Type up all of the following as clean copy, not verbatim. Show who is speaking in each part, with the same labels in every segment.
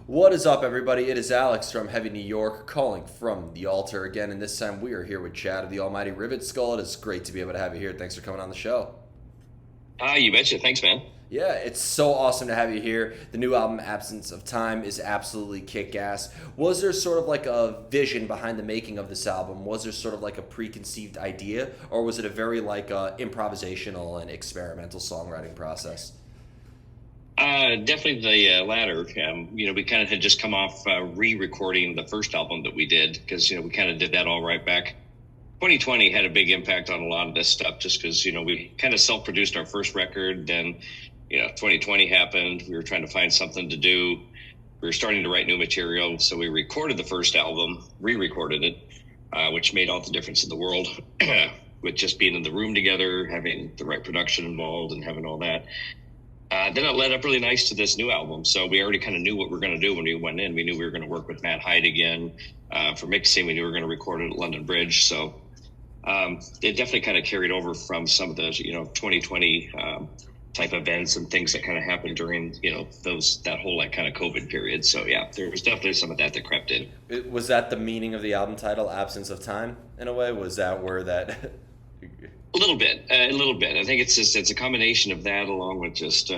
Speaker 1: What is up, everybody? It is Alex from Heavy New York calling from the Altar again, and this time we are here with Chad of the Almighty RivetSkull. It is great to be able to have you here. Thanks for coming on the show.
Speaker 2: You betcha. Thanks, man.
Speaker 1: Yeah, it's so awesome to have you here. The new album, Absence of Time, is absolutely kick-ass. Was there sort of like a vision behind the making of this album? Was there sort of like a preconceived idea, or was it a very like improvisational and experimental songwriting process?
Speaker 2: Definitely the latter. We kind of had just come off re-recording the first album that we did because, we kind of did that all right back. 2020 had a big impact on a lot of this stuff just because, we kind of self-produced our first record. Then, 2020 happened. We were trying to find something to do. We were starting to write new material. So we recorded the first album, re-recorded it, which made all the difference in the world with just being in the room together, having the right production involved and having all that. Then it led up really nice to this new album. So we already kind of knew what we were going to do when we went in. We knew we were going to work with Matt Hyde again for mixing. We knew we were going to record it at London Bridge. So it definitely kind of carried over from some of those, 2020 type events and things that kind of happened during, that whole like kind of COVID period. So yeah, there was definitely some of that crept in.
Speaker 1: Was that the meaning of the album title, Absence of Time, in a way? Was that where that...
Speaker 2: A little bit. I think it's a combination of that along with just,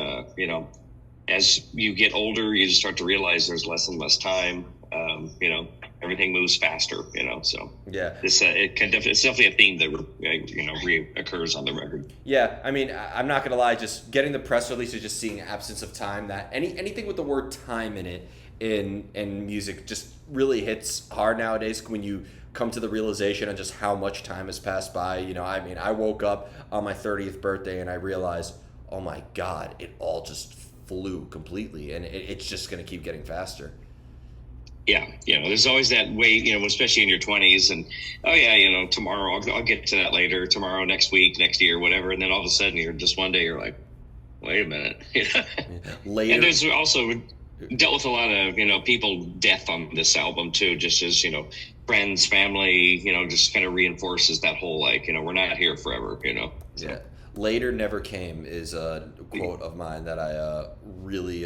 Speaker 2: as you get older, you just start to realize there's less and less time. Everything moves faster, so
Speaker 1: Yeah.
Speaker 2: it's definitely a theme that, reoccurs on the record.
Speaker 1: Yeah, I mean, I'm not gonna lie. Just getting the press release or just seeing Absence of Time, that anything with the word time in it in music just really hits hard nowadays when you come to the realization of just how much time has passed by. I mean, I woke up on my 30th birthday and I realized, oh my God, it all just flew completely, and it's just gonna keep getting faster.
Speaker 2: Yeah, there's always that way, especially in your 20s, and tomorrow I'll get to that later. Tomorrow, next week, next year, whatever, and then all of a sudden you're just one day you're like, wait a minute.
Speaker 1: Later.
Speaker 2: And there's also dealt with a lot of people death on this album too, just as friends, family, just kind of reinforces that whole we're not here forever. So.
Speaker 1: Yeah, later never came is a quote of mine that I really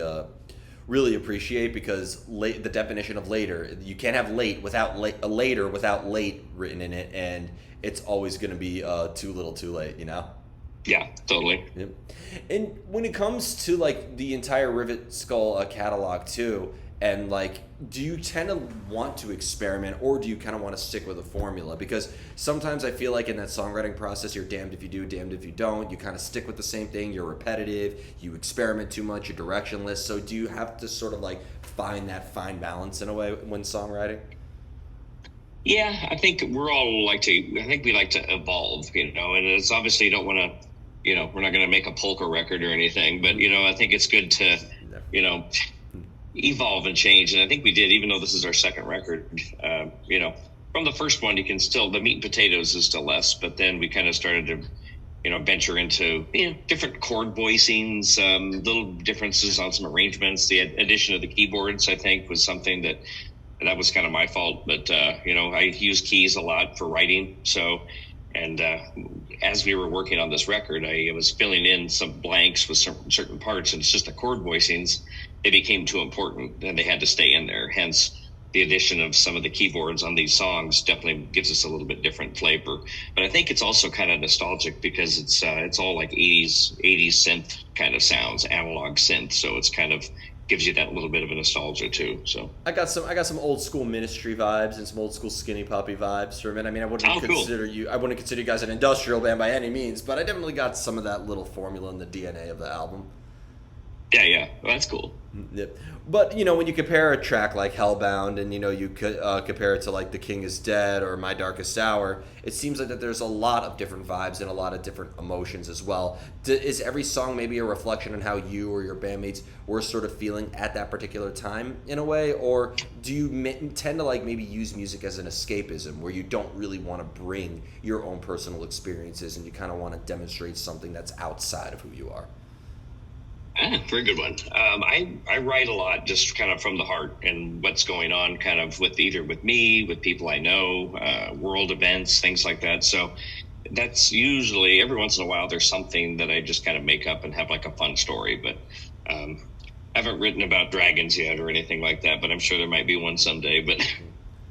Speaker 1: appreciate, because the definition of later, you can't have late without later without late written in it, and it's always going to be too little too late.
Speaker 2: Yeah, totally.
Speaker 1: Yep. And when it comes to like the entire RivetSkull catalog too, and like, do you tend to want to experiment, or do you kind of want to stick with a formula? Because sometimes I feel like in that songwriting process, you're damned if you do, damned if you don't. You kind of stick with the same thing. You're repetitive. You experiment too much. You're directionless. So do you have to sort of like find that fine balance in a way when songwriting?
Speaker 2: Yeah, I think I think we like to evolve, and it's obviously you don't want to, we're not going to make a polka record or anything, but, I think it's good to, evolve and change. And I think we did, even though this is our second record, from the first one, you can still, the meat and potatoes is still less, but then we kind of started to, venture into, different chord voicings, little differences on some arrangements. The addition of the keyboards, I think, was something that was kind of my fault, but, I use keys a lot for writing. So, and as we were working on this record, I was filling in some blanks with certain parts, and it's just the chord voicings. They became too important, and they had to stay in there. Hence, the addition of some of the keyboards on these songs definitely gives us a little bit different flavor. But I think it's also kind of nostalgic because it's all like 80s synth kind of sounds, analog synth. So it's kind of gives you that little bit of a nostalgia too. So
Speaker 1: I got some old school Ministry vibes and some old school Skinny Puppy vibes from it. I mean, I wouldn't consider you guys an industrial band by any means, but I definitely got some of that little formula in the DNA of the album.
Speaker 2: Yeah, well, that's cool.
Speaker 1: Yep. But when you compare a track like Hellbound, and you could compare it to like The King Is Dead or My Darkest Hour, it seems like that there's a lot of different vibes and a lot of different emotions as well. Is every song maybe a reflection on how you or your bandmates were sort of feeling at that particular time in a way, or do you tend to like maybe use music as an escapism where you don't really want to bring your own personal experiences and you kind of want to demonstrate something that's outside of who you are?
Speaker 2: Very good one. I write a lot just kind of from the heart and what's going on kind of with either with me, with people I know, world events, things like that. So that's usually every once in a while there's something that I just kind of make up and have like a fun story. But haven't written about dragons yet or anything like that, but I'm sure there might be one someday. But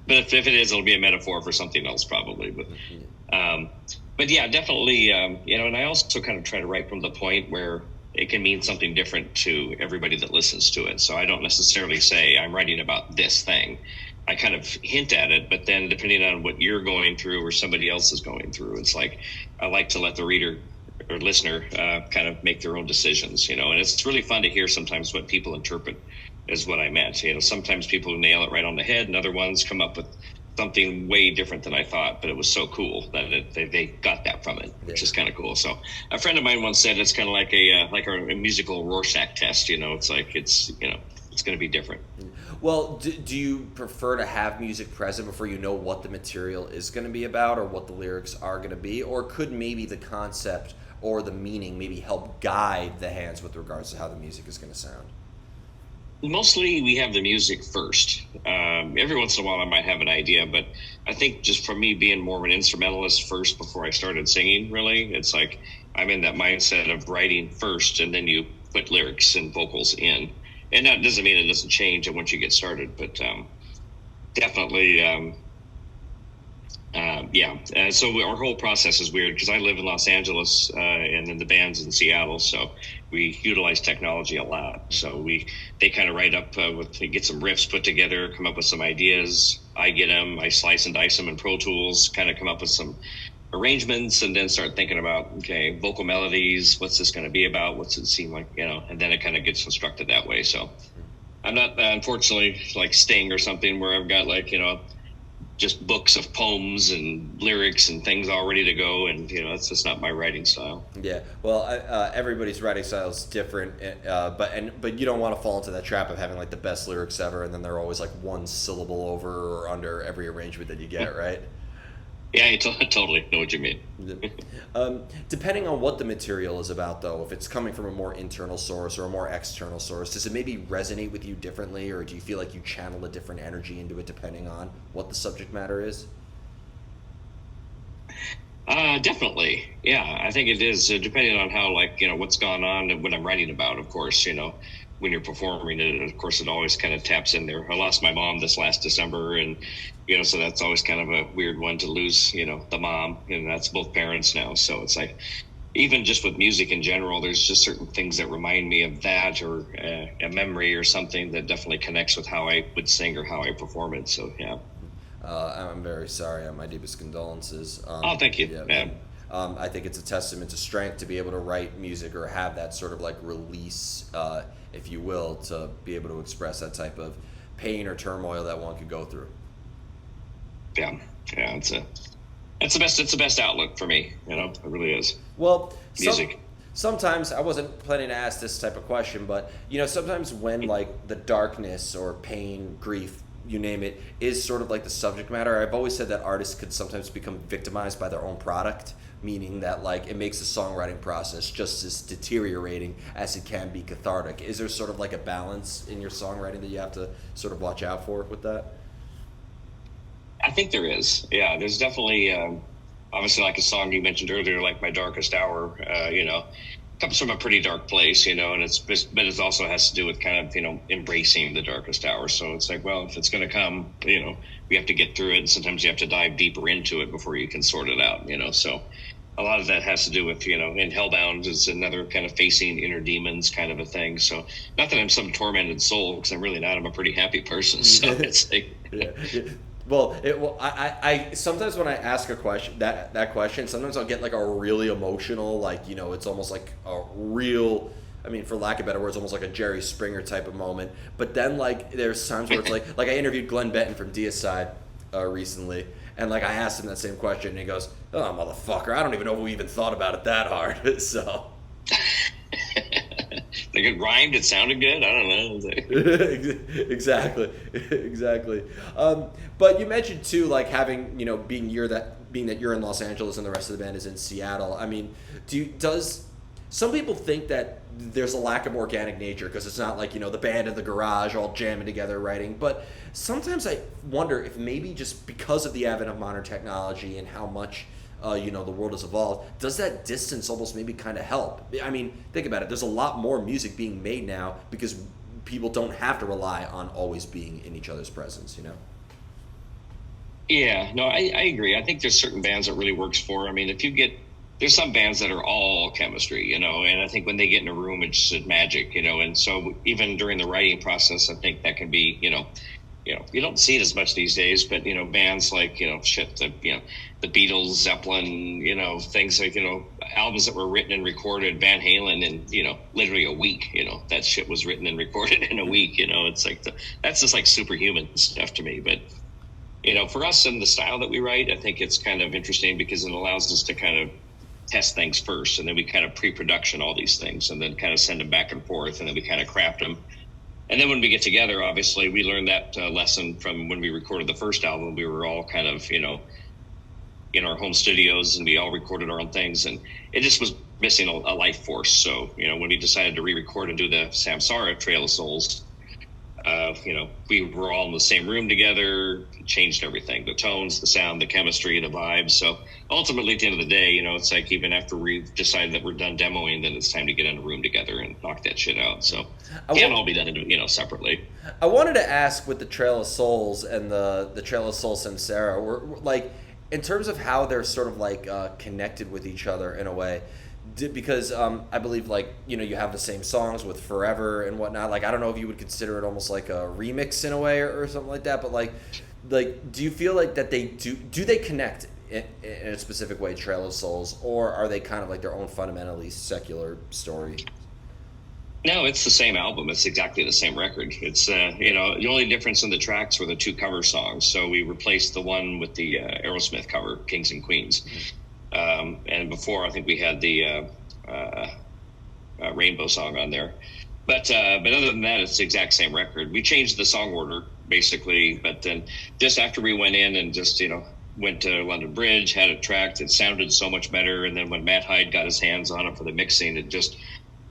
Speaker 2: if it is, it'll be a metaphor for something else probably. But yeah, definitely. And I also kind of try to write from the point where it can mean something different to everybody that listens to it. So I don't necessarily say I'm writing about this thing. I kind of hint at it, but then depending on what you're going through or somebody else is going through, it's like I like to let the reader or listener kind of make their own decisions, and it's really fun to hear sometimes what people interpret as what I meant. Sometimes people nail it right on the head, and other ones come up with something way different than I thought, but it was so cool that they got that from it, which is kind of cool. So a friend of mine once said it's kind of like a musical Rorschach test. It's like it's going to be different.
Speaker 1: Well, do you prefer to have music present before you know what the material is going to be about or what the lyrics are going to be, or could maybe the concept or the meaning maybe help guide the hands with regards to how the music is going to sound?
Speaker 2: Mostly we have the music first. Every once in a while I might have an idea, but I think just for me being more of an instrumentalist first before I started singing, really, it's like I'm in that mindset of writing first and then you put lyrics and vocals in. And that doesn't mean it doesn't change once you get started, but definitely, so our whole process is weird because I live in Los Angeles and then the band's in Seattle, so we utilize technology a lot. So they kind of write up get some riffs put together, come up with some ideas. I get them, I slice and dice them in Pro Tools, kind of come up with some arrangements, and then start thinking about, okay, vocal melodies, what's this going to be about, what's it seem like, and then it kind of gets constructed that way. So I'm not unfortunately like Sting or something where I've got just books of poems and lyrics and things all ready to go, and that's just not my writing style.
Speaker 1: Yeah, well, everybody's writing style is different, but you don't want to fall into that trap of having like the best lyrics ever, and then they're always like one syllable over or under every arrangement that you get, right?
Speaker 2: Yeah, I totally know what you mean.
Speaker 1: Depending on what the material is about, though, if it's coming from a more internal source or a more external source, does it maybe resonate with you differently, or do you feel like you channel a different energy into it depending on what the subject matter is?
Speaker 2: Definitely. Yeah, I think it is, depending on how, what's gone on and what I'm writing about, of course, when you're performing it, of course, it always kind of taps in there. I lost my mom this last December, and, so that's always kind of a weird one to lose, the mom, and that's both parents now. So it's like, even just with music in general, there's just certain things that remind me of that, or a memory or something that definitely connects with how I would sing or how I perform it. So, yeah.
Speaker 1: I'm very sorry. My deepest condolences.
Speaker 2: Thank you. Yeah.
Speaker 1: I think it's a testament to strength to be able to write music or have that sort of like release, if you will, to be able to express that type of pain or turmoil that one could go through.
Speaker 2: Yeah, it's the best outlet for me. It really is.
Speaker 1: Well,
Speaker 2: music.
Speaker 1: Sometimes I wasn't planning to ask this type of question, but sometimes when like the darkness or pain, grief, you name it, is sort of like the subject matter. I've always said that artists could sometimes become victimized by their own product, meaning that like it makes the songwriting process just as deteriorating as it can be cathartic. Is there sort of like a balance in your songwriting that you have to sort of watch out for with that?
Speaker 2: I think there is. Yeah, there's definitely, obviously, like a song you mentioned earlier, like My Darkest Hour, comes from a pretty dark place, but it also has to do with kind of, embracing the darkest hour. So it's like, well, if it's going to come, we have to get through it. And sometimes you have to dive deeper into it before you can sort it out, So a lot of that has to do with, in Hellbound is another kind of facing inner demons kind of a thing. So not that I'm some tormented soul, because I'm really not. I'm a pretty happy person. So it's like...
Speaker 1: Yeah. Well, I sometimes when I ask a question, that question, sometimes I'll get like a really emotional, like, it's almost like a real, I mean, for lack of better words, almost like a Jerry Springer type of moment. But then like there's times where it's like I interviewed Glenn Benton from Deicide recently, and like I asked him that same question, and he goes, "Oh, motherfucker, I don't even know if we even thought about it that hard." So.
Speaker 2: Like it rhymed, it sounded good. I don't know.
Speaker 1: Exactly. But you mentioned too, like having, being that you're in Los Angeles and the rest of the band is in Seattle. I mean, does some people think that there's a lack of organic nature because it's not like, the band in the garage all jamming together writing, but sometimes I wonder if maybe just because of the advent of modern technology and how much the world has evolved, does that distance almost maybe kind of help? I mean, think about it. There's a lot more music being made now because people don't have to rely on always being in each other's presence, you know?
Speaker 2: Yeah, no, I agree. I think there's certain bands that really works for. I mean, there's some bands that are all chemistry, you know, and I think when they get in a room, it's just magic, you know, and so even during the writing process, I think that can be, you don't see it as much these days, but, bands like, the Beatles, Zeppelin, things like, albums that were written and recorded, Van Halen in, literally a week, that shit was written and recorded in a week, it's like, that's just like superhuman stuff to me. But, for us and the style that we write, I think it's kind of interesting because it allows us to kind of test things first, and then we kind of pre-production all these things and then kind of send them back and forth, and then we kind of craft them. And then when we get together, obviously, we learned that lesson from when we recorded the first album. We were all kind of, in our home studios, and we all recorded our own things, and it just was missing a life force. So, when we decided to re-record and do the Samsara Trail of Souls, we were all in the same room together, changed everything, the tones, the sound, the chemistry, the vibes. So ultimately, at the end of the day, it's like even after we've decided that we're done demoing, then it's time to get in a room together and knock that shit out. So it can't all be done, separately.
Speaker 1: I wanted to ask with the Trail of Souls and the Trail of Soul Samsara, we're like, in terms of how they're sort of like connected with each other in a way, because I believe you have the same songs with Forever and whatnot. Like, I don't know if you would consider it almost like a remix in a way or something like that, but like do you feel like that they do they connect in a specific way, Trail of Souls, or are they kind of like their own fundamentally secular story?
Speaker 2: No, it's the same album. It's exactly the same record. It's, the only difference in the tracks were the two cover songs. So we replaced the one with the Aerosmith cover, Kings and Queens. And before, I think we had the Rainbow song on there. But other than that, it's the exact same record. We changed the song order, basically. But then just after we went in and just, went to London Bridge, had it tracked, it sounded so much better. And then when Matt Hyde got his hands on it for the mixing, it just...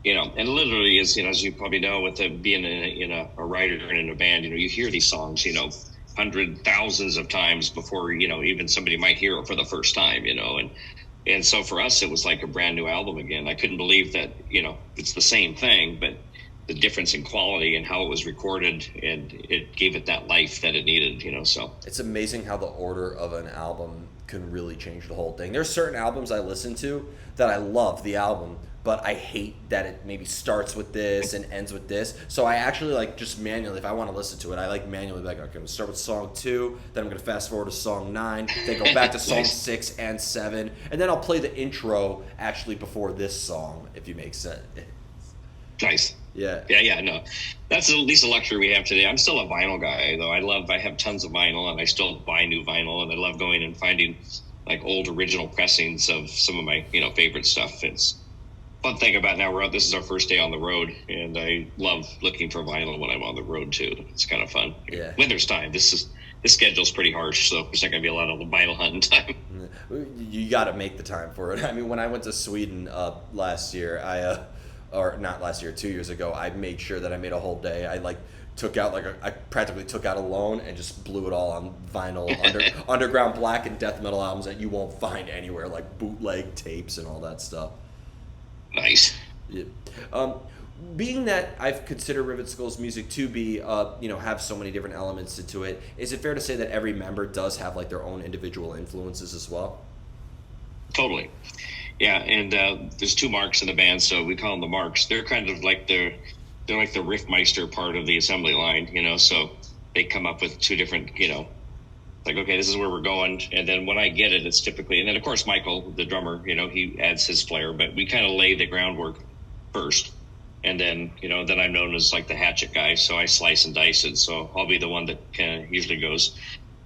Speaker 2: and literally is, as you probably know, with being a writer and in a band, you hear these songs, hundreds, thousands of times before, even somebody might hear it for the first time, and so for us, it was like a brand new album again. I couldn't believe that, it's the same thing, but the difference in quality and how it was recorded, and it gave it that life that it needed, so.
Speaker 1: It's amazing how the order of an album can really change the whole thing. There's certain albums I listen to that I love the album, but I hate that it maybe starts with this and ends with this. So I actually just manually, if I want to listen to it, I manually okay, I'm going to start with song 2, then I'm going to fast forward to song 9, then go back to song 6 and 7, and then I'll play the intro actually before this song, if you make sense.
Speaker 2: Nice.
Speaker 1: Yeah.
Speaker 2: Yeah, no. That's at least a luxury we have today. I'm still a vinyl guy, though. I have tons of vinyl, and I still buy new vinyl, and I love going and finding old original pressings of some of my, favorite stuff. It's fun thing about now this is our first day on the road, and I love looking for vinyl when I'm on the road too. It's kind of fun.
Speaker 1: Yeah.
Speaker 2: When there's time. This schedule's pretty harsh, so there's not going to be a lot of vinyl hunting time.
Speaker 1: You got to make the time for it. I mean, when I went to Sweden last year, or not last year, 2 years ago, I made sure that I made a whole day. I I practically took out a loan and just blew it all on vinyl, underground black and death metal albums that you won't find anywhere, like bootleg tapes and all that stuff.
Speaker 2: Nice.
Speaker 1: Yeah. Being that I've considered RivetSkull's music to be, have so many different elements into it, is it fair to say that every member does have their own individual influences as well?
Speaker 2: Totally. Yeah, and there's 2 Marks in the band, so we call them the Marks. They're kind of they're like the riffmeister part of the assembly line, so they come up with 2 different, okay, this is where we're going. And then when I get it, it's typically, and then of course Michael, the drummer, he adds his flair, but we kind of lay the groundwork first. And then, then I'm known as the hatchet guy, so I slice and dice it. So I'll be the one that kind of usually goes,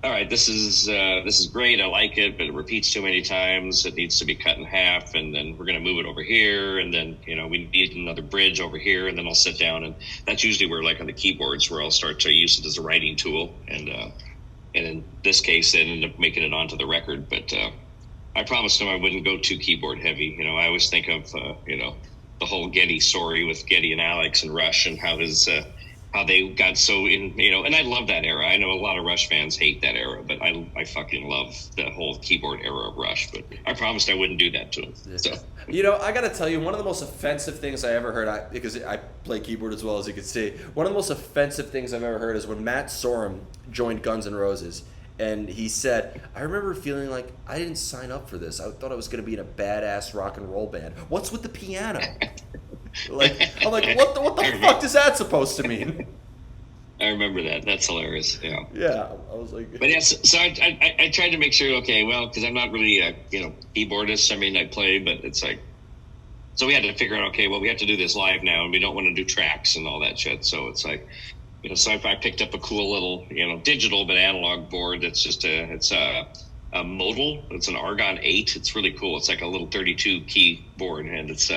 Speaker 2: all right, this is great, I like it, but it repeats too many times, it needs to be cut in half, and then we're going to move it over here, and then, we need another bridge over here, and then I'll sit down, and that's usually where, on the keyboards, where I'll start to use it as a writing tool, and in this case, it ended up making it onto the record, but I promised him I wouldn't go too keyboard heavy. I always think of, the whole Geddy story with Geddy and Alex and Rush, and how his how they got so in, and I love that era. I know a lot of Rush fans hate that era, but I fucking love the whole keyboard era of Rush. But I promised I wouldn't do that to him. So.
Speaker 1: I got to tell you, one of the most offensive things I ever heard, because I play keyboard as well, as you can see, one of the most offensive things I've ever heard is when Matt Sorum joined Guns N' Roses. And he said, I remember feeling like I didn't sign up for this. I thought I was going to be in a badass rock and roll band. What's with the piano? I'm like, what the fuck is that supposed to mean?
Speaker 2: I remember that. That's hilarious. Yeah.
Speaker 1: Yeah, I was like.
Speaker 2: But yes, so I tried to make sure. Okay, well, because I'm not really a keyboardist. I mean, I play, but it's like, so we had to figure out. Okay, well, we have to do this live now, and we don't want to do tracks and all that shit. So it's like, so I picked up a cool little digital but analog board. That's just a modal. It's an Argon 8. It's really cool. It's like a little 32 key board, and it's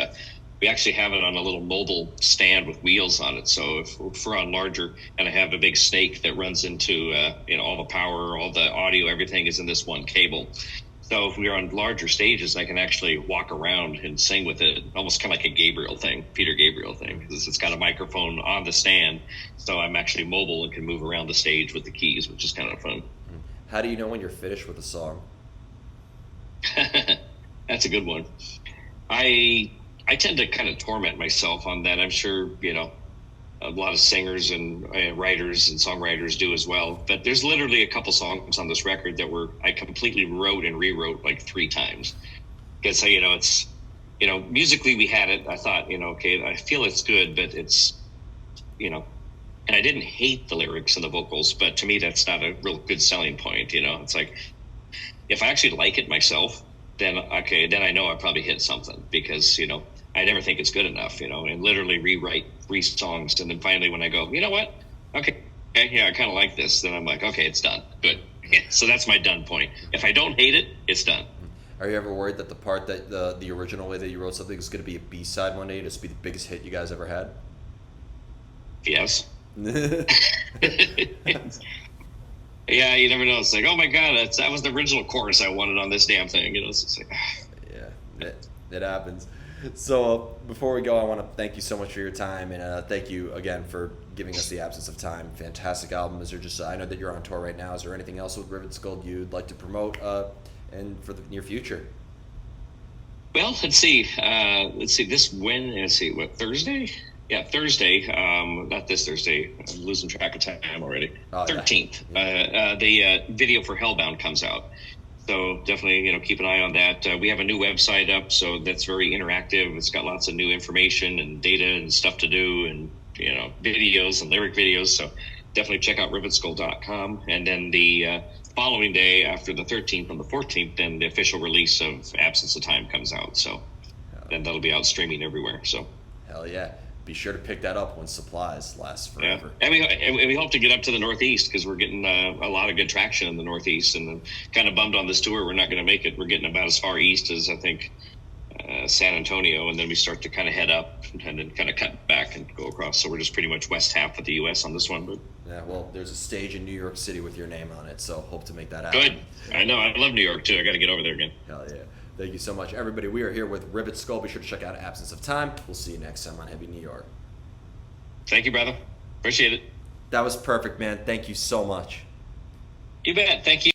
Speaker 2: we actually have it on a little mobile stand with wheels on it. So if we're on larger, and I have a big snake that runs into, all the power, all the audio, everything is in this one cable. So if we're on larger stages, I can actually walk around and sing with it, almost kind of like a Peter Gabriel thing, because it's got a microphone on the stand. So I'm actually mobile and can move around the stage with the keys, which is kind of fun.
Speaker 1: How do you know when you're finished with a song?
Speaker 2: That's a good one. I tend to kind of torment myself on that. I'm sure, a lot of singers and writers and songwriters do as well. But there's literally a couple songs on this record that I completely wrote and rewrote like 3 times. Because, it's, musically we had it. I thought, okay, I feel it's good, but it's, and I didn't hate the lyrics and the vocals, but to me, that's not a real good selling point. It's like, if I actually like it myself, then I know I probably hit something, because, I never think it's good enough, and literally rewrite 3 songs. And then finally when I go, you know what? Okay, yeah, I kind of like this. Then I'm like, okay, it's done. Good. Yeah, so that's my done point. If I don't hate it, it's done.
Speaker 1: Are you ever worried that the part that the original way that you wrote something is going to be a B-side one day, and it's be the biggest hit you guys ever had?
Speaker 2: Yes. Yeah, you never know. It's like, oh my God, that was the original chorus I wanted on this damn thing. It's just like,
Speaker 1: yeah, it happens. So before we go, I want to thank you so much for your time, and thank you again for giving us the Absence of Time. Fantastic album. Is there just? I know that you're on tour right now. Is there anything else with RivetSkull you'd like to promote, and for the near future?
Speaker 2: Well, let's see. What, Thursday? Yeah, Thursday. Not this Thursday. I'm losing track of time already. 13th. Yeah. The video for Hellbound comes out. So definitely, keep an eye on that. We have a new website up, so that's very interactive. It's got lots of new information and data and stuff to do, and videos and lyric videos. So definitely check out RivetSkull.com. And then the following day, after the 13th, on the 14th, then the official release of Absence of Time comes out. So then that'll be out streaming everywhere. So
Speaker 1: hell yeah. Be sure to pick that up when supplies last forever.
Speaker 2: Yeah. And we hope to get up to the Northeast, because we're getting a lot of good traction in the Northeast, and I'm kind of bummed on this tour we're not going to make it. We're getting about as far east as, I think, San Antonio, and then we start to kind of head up and then kind of cut back and go across. So we're just pretty much west half of the U.S. on this one. But
Speaker 1: yeah, well, there's a stage in New York City with your name on it, so hope to make that happen.
Speaker 2: Good. I know. I love New York, too. I got to get over there again.
Speaker 1: Hell yeah. Thank you so much, everybody. We are here with RivetSkull. Be sure to check out Absence of Time. We'll see you next time on Heavy New York.
Speaker 2: Thank you, brother. Appreciate it.
Speaker 1: That was perfect, man. Thank you so much.
Speaker 2: You bet. Thank you.